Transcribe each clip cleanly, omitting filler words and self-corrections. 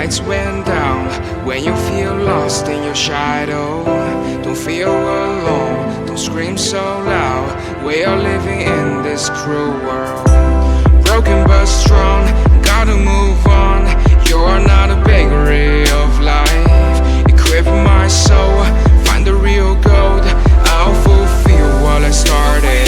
lights went down. When you feel lost in your shadow, don't feel alone, don't scream so loud. We are living in this cruel world, broken but strong, gotta move on. You're not a bakery of life, equip my soul, find the real gold. I'll fulfill what I started.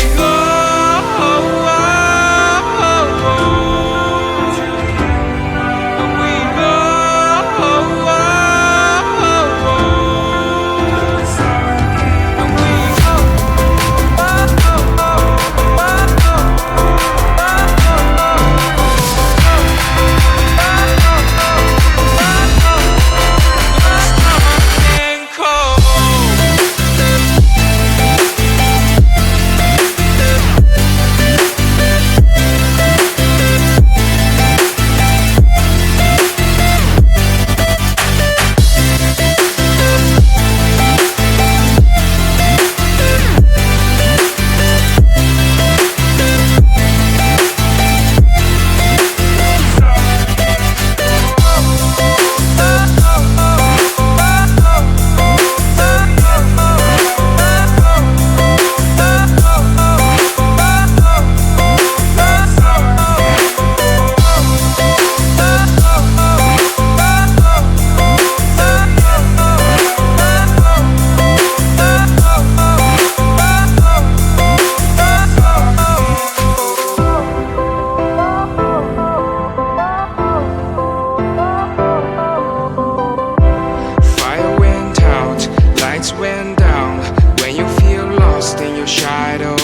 Lights went down. When you feel lost in your shadow,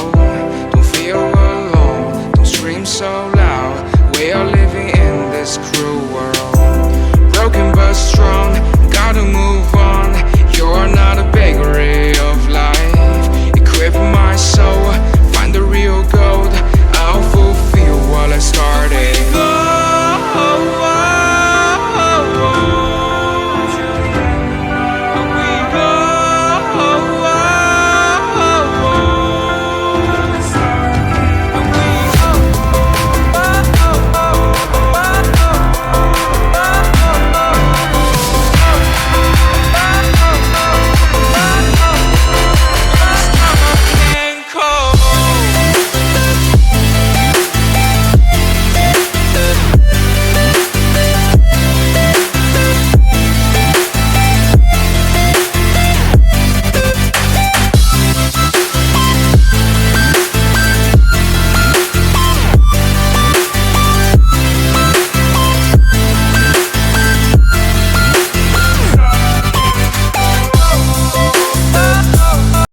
don't feel alone, don't scream so loud. We are living in this cruel world.